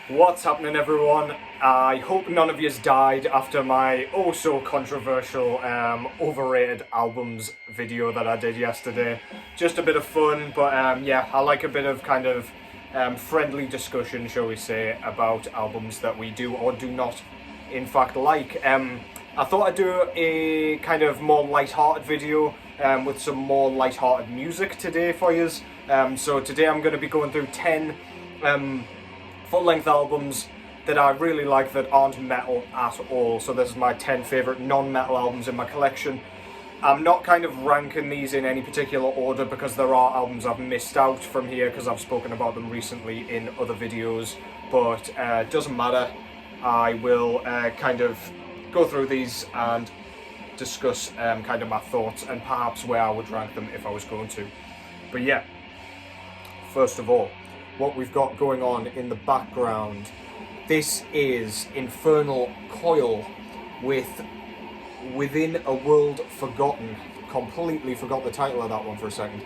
What's happening, everyone? I hope none of yous died after my oh-so-controversial overrated albums video that I did yesterday. Just a bit of fun, but yeah, I like a bit of kind of friendly discussion, shall we say, about albums that we do or do not, in fact, like. I thought I'd do a kind of more light-hearted video with some more light-hearted music today for yous. So today I'm going to be going through 10 full-length albums that I really like that aren't metal at all. So this is my 10 favourite non-metal albums in my collection. I'm not kind of ranking these in any particular order because there are albums I've missed out from here because I've spoken about them recently in other videos, but it doesn't matter. I will kind of go through these and discuss kind of my thoughts and perhaps where I would rank them if I was going to. But yeah, first of all, what we've got going on in the background, this is Infernal Coil with Within a World Forgotten. Completely forgot the title of that one for a second.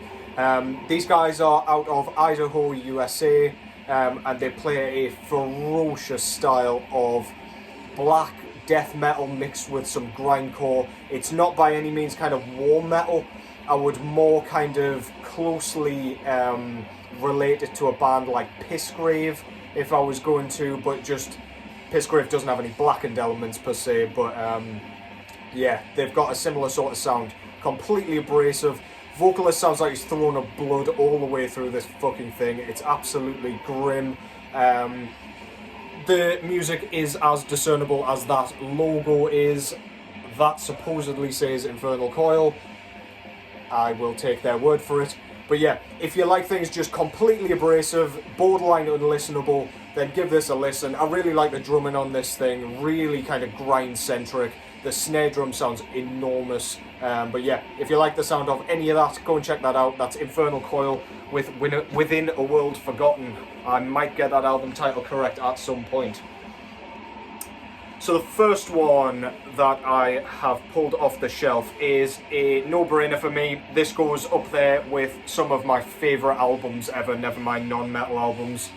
These guys are out of Idaho, USA, and they play a ferocious style of black death metal mixed with some grindcore. It's not by any means kind of war metal. I would more kind of closely relate it to a band like Pissgrave if I was going to, but just Pissgrave doesn't have any blackened elements per se, but yeah, they've got a similar sort of sound. Completely abrasive. Vocalist sounds like he's throwing up blood all the way through this fucking thing. It's absolutely grim. The music is as discernible as that logo is. That supposedly says Infernal Coil. I will take their word for it. But yeah, if you like things just completely abrasive, borderline unlistenable, then give this a listen. I really like the drumming on this thing, really kind of grind-centric. The snare drum sounds enormous. But yeah, if you like the sound of any of that, go and check that out. That's Infernal Coil with Within a World Forgotten. I might get that album title correct at some point. So the first one that I have pulled off the shelf is a no-brainer for me. This goes up there with some of my favourite albums ever, never mind non-metal albums.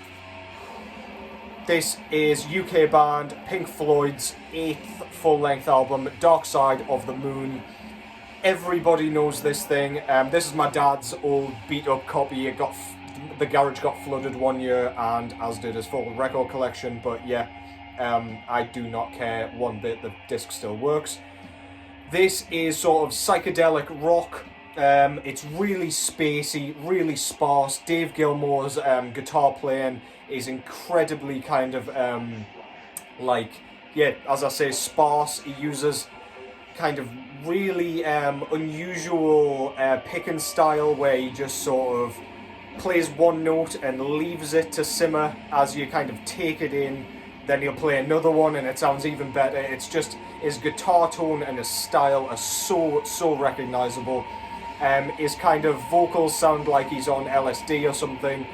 This is UK band Pink Floyd's 8th full-length album, Dark Side of the Moon. Everybody knows this thing. This is my dad's old beat-up copy. The garage got flooded one year, and as did his full record collection, but yeah. I do not care one bit, the disc still works. This is sort of psychedelic rock. It's really spacey, really sparse. Dave Gilmour's guitar playing is incredibly kind of as I say, sparse. He uses kind of really unusual picking style where he just sort of plays one note and leaves it to simmer as you kind of take it in. Then he'll play another one and it sounds even better. It's just, his guitar tone and his style are so recognisable. His kind of vocals sound like he's on LSD or something.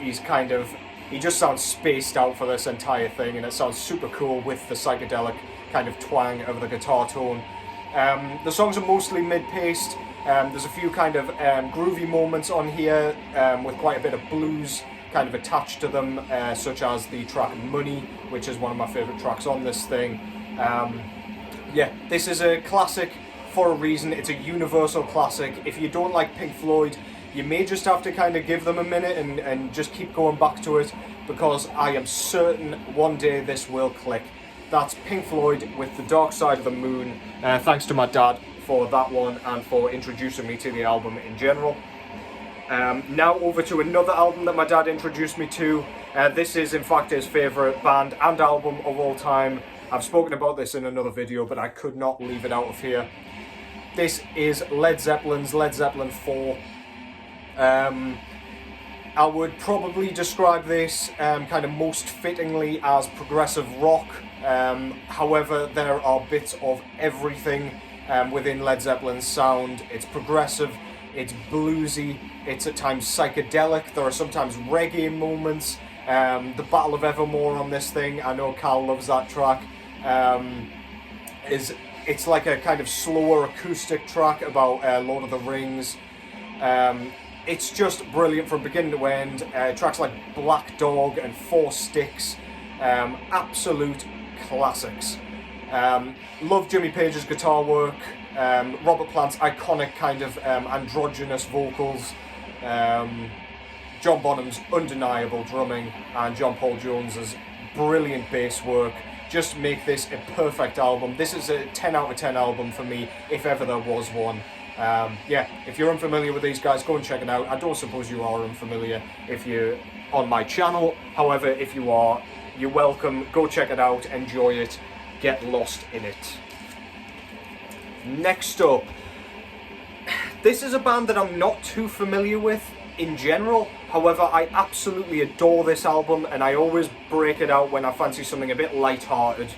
He just sounds spaced out for this entire thing, and it sounds super cool with the psychedelic kind of twang of the guitar tone. The songs are mostly mid-paced. There's a few kind of groovy moments on here with quite a bit of blues kind of attached to them, such as the track Money, which is one of my favourite tracks on this thing. Yeah, this is a classic for a reason. It's a universal classic. If you don't like Pink Floyd, you may just have to kind of give them a minute and just keep going back to it, because I am certain one day this will click. That's Pink Floyd with The Dark Side of the Moon. Thanks to my dad for that one and for introducing me to the album in general. Now over to another album that my dad introduced me to. This is in fact his favourite band and album of all time. I've spoken about this in another video, but I could not leave it out of here. This is Led Zeppelin's Led Zeppelin 4. I would probably describe this kind of most fittingly as progressive rock. However, there are bits of everything within Led Zeppelin's sound. It's progressive, it's bluesy, it's at times psychedelic, there are sometimes reggae moments. The Battle of Evermore on this thing, I know Carl loves that track, it's like a kind of slower acoustic track about Lord of the Rings. it's just brilliant from beginning to end. Tracks like Black Dog and Four Sticks, absolute classics. Love Jimmy Page's guitar work, Robert Plant's iconic kind of androgynous vocals, John Bonham's undeniable drumming, and John Paul Jones's brilliant bass work just make this a perfect album. This is a 10 out of 10 album for me, if ever there was one. Yeah, if you're unfamiliar with these guys, go and check it out. I don't suppose you are unfamiliar if you're on my channel. However, if you are, you're welcome. Go check it out, enjoy it, get lost in it. Next up, this is a band that I'm not too familiar with in general. However, I absolutely adore this album, and I always break it out when I fancy something a bit light-hearted.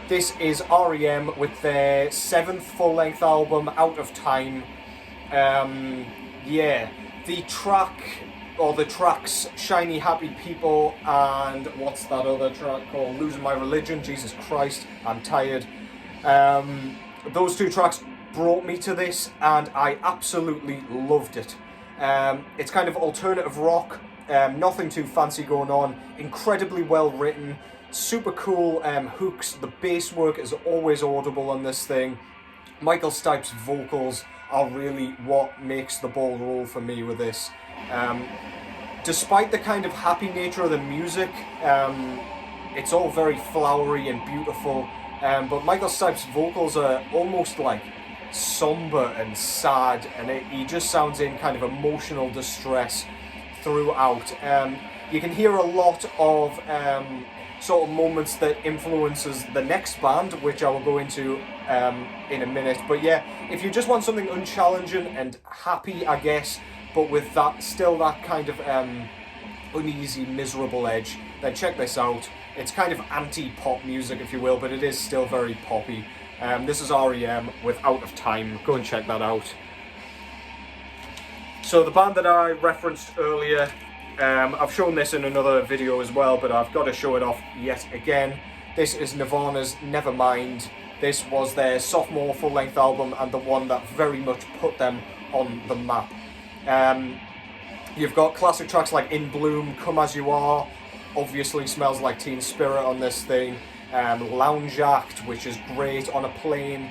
This is REM with their 7th full-length album, Out of Time. Yeah, the tracks Shiny Happy People and what's that other track called? Losing My Religion. Jesus Christ, I'm tired. Those two tracks brought me to this, and I absolutely loved it. It's kind of alternative rock, nothing too fancy going on, incredibly well written, super cool hooks. The bass work is always audible on this thing. Michael Stipe's vocals are really what makes the ball roll for me with this. Despite the kind of happy nature of the music, it's all very flowery and beautiful, but Michael Stipe's vocals are almost like somber and sad, and he just sounds in kind of emotional distress throughout. You can hear a lot of sort of moments that influences the next band, which I will go into in a minute. But yeah, if you just want something unchallenging and happy, I guess, but with that still that kind of uneasy, miserable edge, then check this out. It's kind of anti-pop music, if you will, but it is still very poppy. This is REM with Out of Time. Go and check that out. So the band that I referenced earlier, I've shown this in another video as well, but I've got to show it off yet again. This is Nirvana's Nevermind. This was their sophomore full-length album, and the one that very much put them on the map. You've got classic tracks like In Bloom, Come As You Are, obviously Smells Like Teen Spirit on this thing, Lounge Act, which is great, On a Plane.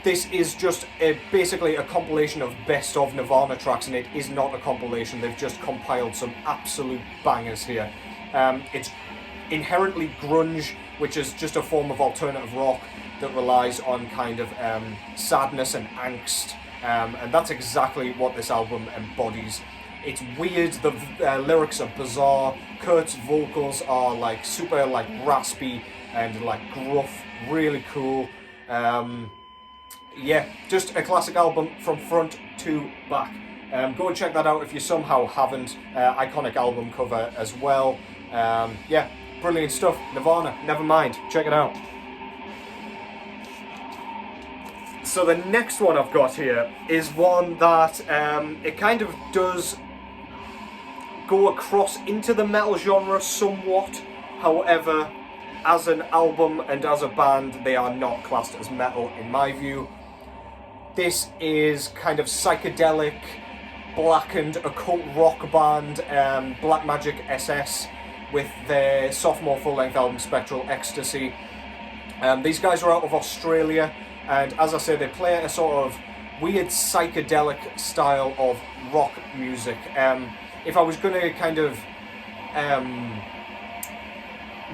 This is just basically a compilation of best of Nirvana tracks, and it is not a compilation. They've just compiled some absolute bangers here. It's inherently grunge, which is just a form of alternative rock that relies on kind of sadness and angst, and that's exactly what this album embodies. It's weird, the lyrics are bizarre, Kurt's vocals are like super like raspy and like gruff, really cool. Yeah, just a classic album from front to back. Go and check that out if you somehow haven't. Iconic album cover as well. Yeah, brilliant stuff. Nirvana, Nevermind, check it out. So the next one I've got here is one that it kind of does go across into the metal genre somewhat. However, as an album and as a band, they are not classed as metal in my view. This is kind of psychedelic, blackened occult rock band, Blackmagic SS, with their sophomore full-length album Spectral Ecstasy. These guys are out of Australia, and as I say, they play a sort of weird psychedelic style of rock music. If I was going to kind of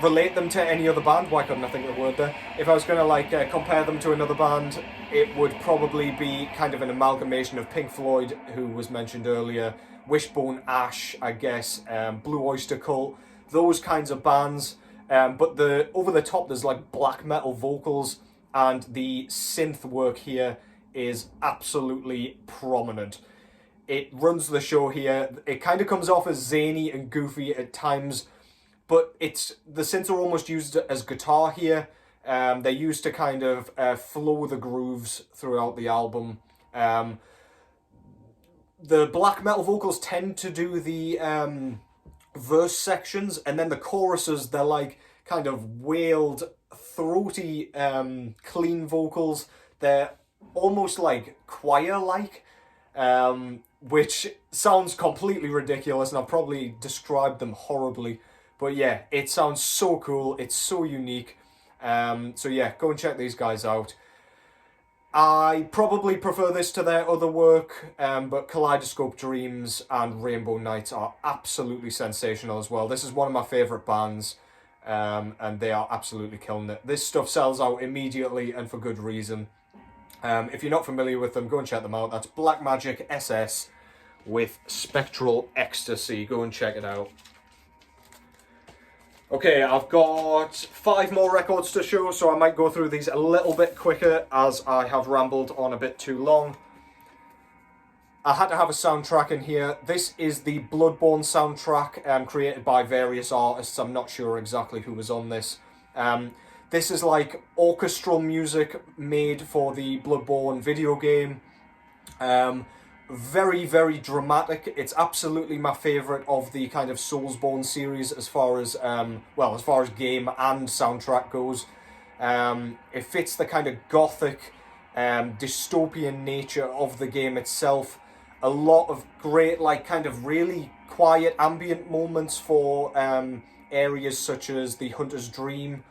relate them to any other band, why couldn't I think of the word there? If I was going to like compare them to another band, it would probably be kind of an amalgamation of Pink Floyd, who was mentioned earlier, Wishbone Ash, I guess, Blue Oyster Cult, those kinds of bands. But over the top, there's like black metal vocals, and the synth work here is absolutely prominent. It runs the show here. It kind of comes off as zany and goofy at times, but the synths are almost used as guitar here. They're used to kind of flow the grooves throughout the album. The black metal vocals tend to do the verse sections, and then the choruses, they're like kind of wailed, throaty, clean vocals. They're almost like choir-like. which sounds completely ridiculous, and I've probably described them horribly. But yeah, it sounds so cool. It's so unique. So yeah, go and check these guys out. I probably prefer this to their other work, but Kaleidoscope Dreams and Rainbow Nights are absolutely sensational as well. This is one of my favourite bands, and they are absolutely killing it. This stuff sells out immediately and for good reason. If you're not familiar with them, go and check them out. That's Blackmagic SS with Spectral Ecstasy. Go and check it out. Okay, I've got 5 more records to show, so I might go through these a little bit quicker as I have rambled on a bit too long. I had to have a soundtrack in here. This is the Bloodborne soundtrack, created by various artists. I'm not sure exactly who was on this. This is like orchestral music made for the Bloodborne video game. Very, very dramatic. It's absolutely my favourite of the kind of Soulsborne series as far as, as far as game and soundtrack goes. It fits the kind of gothic, dystopian nature of the game itself. A lot of great, like, kind of really quiet ambient moments for areas such as the Hunter's Dream.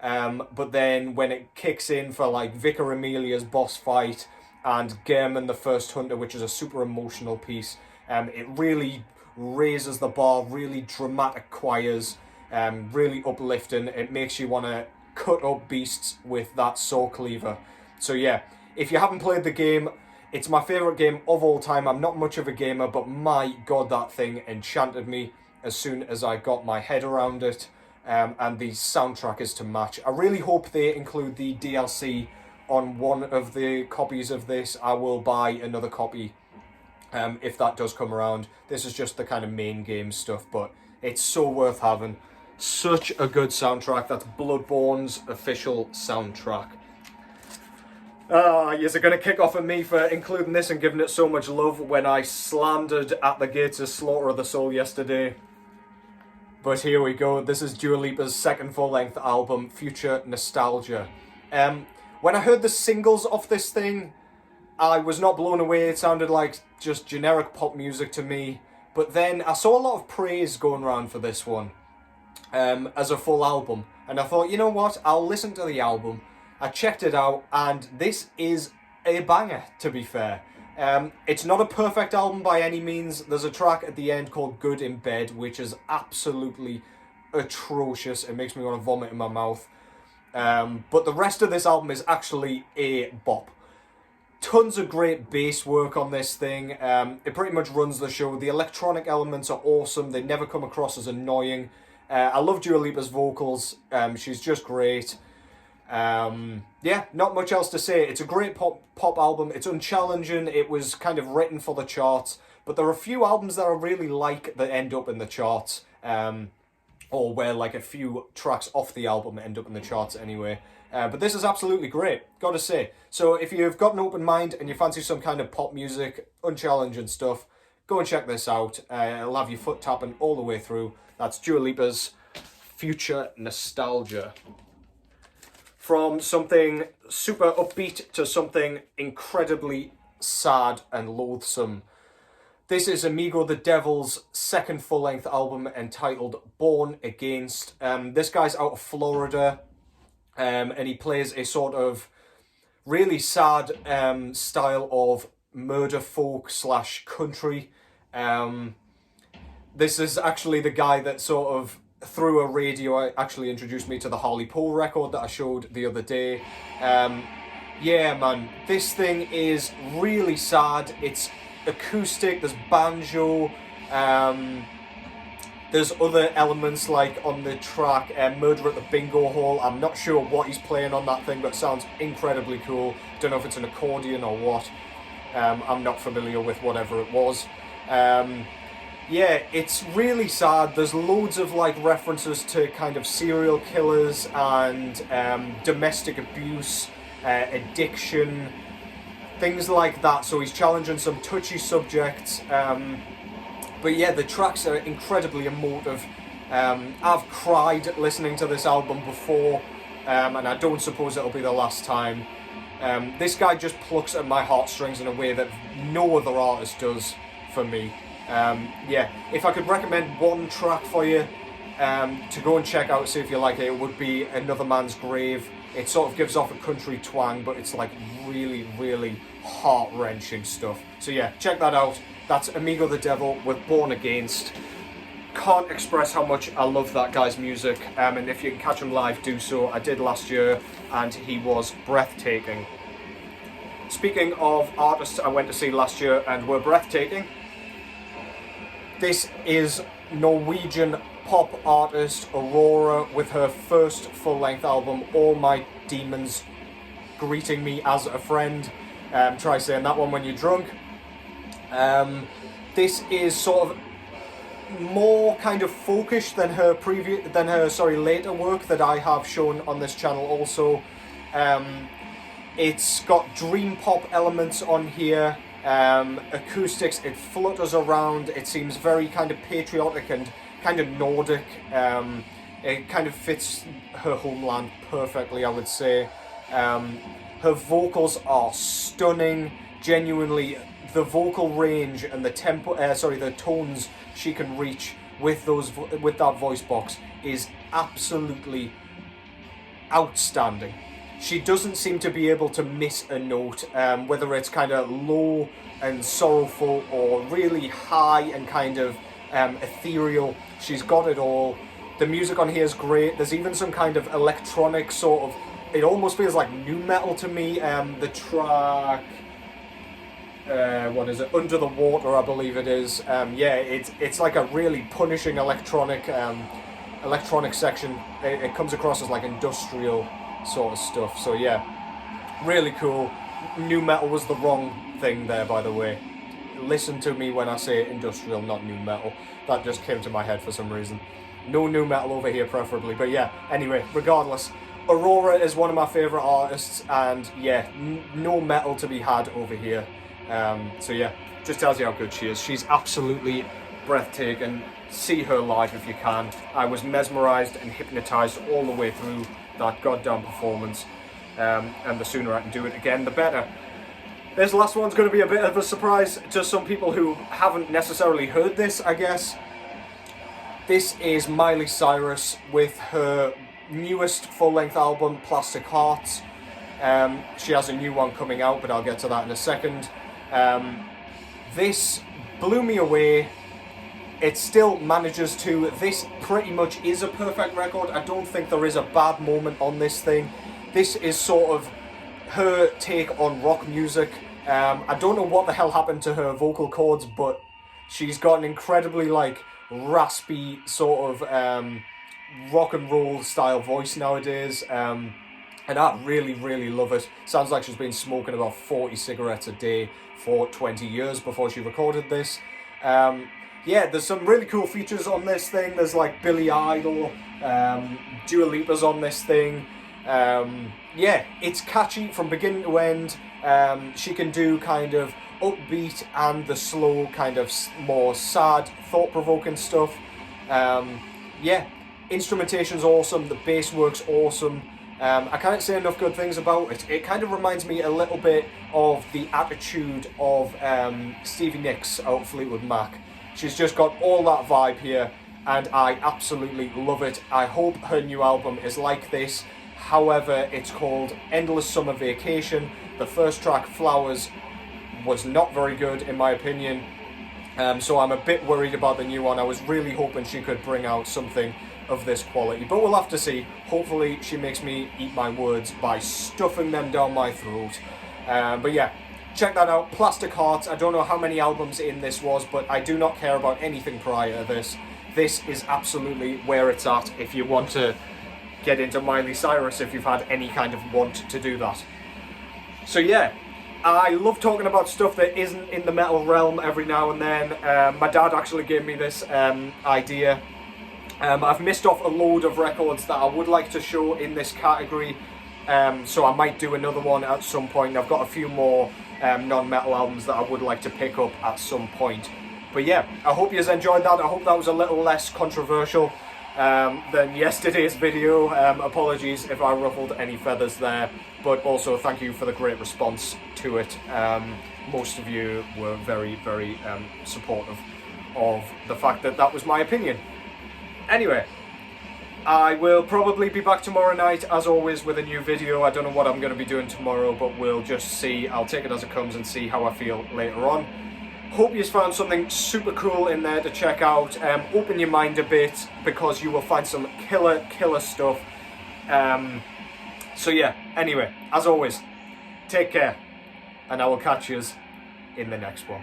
But then when it kicks in for, like, Vicar Amelia's boss fight, and Gehrman the First Hunter, which is a super emotional piece. It really raises the bar, really dramatic choirs, really uplifting. It makes you want to cut up beasts with that saw cleaver. So yeah, if you haven't played the game, it's my favourite game of all time. I'm not much of a gamer, but my god, that thing enchanted me as soon as I got my head around it. And the soundtrack is to match. I really hope they include the DLC on one of the copies of this. I will buy another copy if that does come around. This is just the kind of main game stuff, but it's so worth having. Such a good soundtrack. That's Bloodborne's official soundtrack. Yes, are going to kick off at me for including this and giving it so much love when I slandered At the Gates of Slaughter of the Soul yesterday. But here we go. This is Dua Lipa's second full-length album, Future Nostalgia. When I heard the singles off this thing, I was not blown away. It sounded like just generic pop music to me. But then I saw a lot of praise going around for this one as a full album. And I thought, you know what? I'll listen to the album. I checked it out, and this is a banger, to be fair. It's not a perfect album by any means. There's a track at the end called Good in Bed, which is absolutely atrocious. It makes me want to vomit in my mouth. But the rest of this album is actually a bop. Tons of great bass work on this thing. It pretty much runs the show. The electronic elements are awesome. They never come across as annoying. I love Dua Lipa's vocals. She's just great. Yeah, not much else to say. It's a great pop album. It's unchallenging. It was kind of written for the charts. But there are a few albums that I really like that end up in the charts. Or where like a few tracks off the album end up in the charts anyway. But this is absolutely great, gotta say. So if you've got an open mind and you fancy some kind of pop music, unchallenging stuff, go and check this out. It'll have your foot tapping all the way through. That's Dua Lipa's Future Nostalgia. From something super upbeat to something incredibly sad and loathsome. This is Amigo the Devil's second full-length album entitled Born Against. This guy's out of Florida, and he plays a sort of really sad style of murder folk / country. This is actually the guy that sort of, through a radio, actually introduced me to the Harley Poe record that I showed the other day. Yeah, man, this thing is really sad. It's acoustic, there's banjo, there's other elements like on the track Murder at the Bingo Hall. I'm not sure what he's playing on that thing, but it sounds incredibly cool. Don't know if it's an accordion or what. I'm not familiar with whatever it was. Yeah, it's really sad. There's loads of like references to kind of serial killers and domestic abuse, addiction, things like that. So he's challenging some touchy subjects. But yeah, the tracks are incredibly emotive. I've cried listening to this album before, and I don't suppose it'll be the last time. This guy just plucks at my heartstrings in a way that no other artist does for me. Yeah, if I could recommend one track for you to go and check out, see if you like it, it would be Another Man's Grave. It sort of gives off a country twang, but it's like really, really heart-wrenching stuff. So yeah, check that out. That's Amigo the Devil with Born Against. Can't express how much I love that guy's music, and if you can catch him live, do so. I did last year, and he was breathtaking. Speaking of artists I went to see last year and were breathtaking, this is Norwegian pop artist Aurora with her first full-length album, All My Demons Greeting Me as a Friend. Try saying that one when you're drunk. This is sort of more kind of folkish than her later work that I have shown on this channel also. It's got dream pop elements on here, acoustics, it flutters around, it seems very kind of patriotic and kind of Nordic. It kind of fits her homeland perfectly, I would say. Her vocals are stunning, genuinely. The vocal range and the the tones she can reach with that voice box is absolutely outstanding. She doesn't seem to be able to miss a note, whether it's kind of low and sorrowful or really high and kind of ethereal. She's got it all. The music on here is great. There's even some kind of electronic sort of, it almost feels like nu metal to me. The track, what is it? Under the Water, I believe it is. Yeah, it's like a really punishing electronic section. It comes across as like industrial sort of stuff. So yeah, really cool. Nu metal was the wrong thing there, by the way. Listen to me when I say industrial, not nu metal. That just came to my head for some reason. No nu metal over here, preferably. But yeah, anyway, regardless, Aurora is one of my favourite artists, and yeah, no metal to be had over here. So yeah, just tells you how good she is. She's absolutely breathtaking. See her live if you can. I was mesmerised and hypnotised all the way through that goddamn performance, and the sooner I can do it again, the better. This last one's going to be a bit of a surprise to some people who haven't necessarily heard this, I guess. This is Miley Cyrus with her newest full-length album, Plastic Hearts. She has a new one coming out, but I'll get to that in a second. This blew me away. It still manages to. This pretty much is a perfect record. I don't think there is a bad moment on this thing. This is sort of her take on rock music. I don't know what the hell happened to her vocal cords, but she's got an incredibly like raspy sort of rock and roll style voice nowadays. And I really, really love it. Sounds like she's been smoking about 40 cigarettes a day for 20 years before she recorded this. Yeah, there's some really cool features on this thing. There's like Billy Idol, Dua Lipa's on this thing. Yeah, it's catchy from beginning to end. She can do kind of upbeat and the slow, kind of more sad, thought-provoking stuff. Yeah, instrumentation's awesome. The bass work's awesome. I can't say enough good things about it. It kind of reminds me a little bit of the attitude of Stevie Nicks out of Fleetwood Mac. She's just got all that vibe here, and I absolutely love it. I hope her new album is like this. However, it's called Endless Summer Vacation. The first track, Flowers, was not very good in my opinion. So I'm a bit worried about the new one. I was really hoping she could bring out something of this quality, but we'll have to see. Hopefully she makes me eat my words by stuffing them down my throat. But yeah, check that out, Plastic Hearts. I don't know how many albums in this was, but I do not care about anything prior to this. This is absolutely where it's at if you want to get into Miley Cyrus, if you've had any kind of want to do that. So yeah, I love talking about stuff that isn't in the metal realm every now and then. My dad actually gave me this idea. I've missed off a load of records that I would like to show in this category, so I might do another one at some point. I've got a few more non-metal albums that I would like to pick up at some point. But yeah, I hope you enjoyed that. I hope that was a little less controversial. than yesterday's video. Apologies if I ruffled any feathers there, but also thank you for the great response to it. Most of you were very, very supportive of the fact that that was my opinion. Anyway, I will probably be back tomorrow night, as always, with a new video. I don't know what I'm going to be doing tomorrow, but we'll just see. I'll take it as it comes and see how I feel later on. Hope you've found something super cool in there to check out. Open your mind a bit, because you will find some killer stuff. So yeah, anyway, as always, take care, and I will catch you in the next one.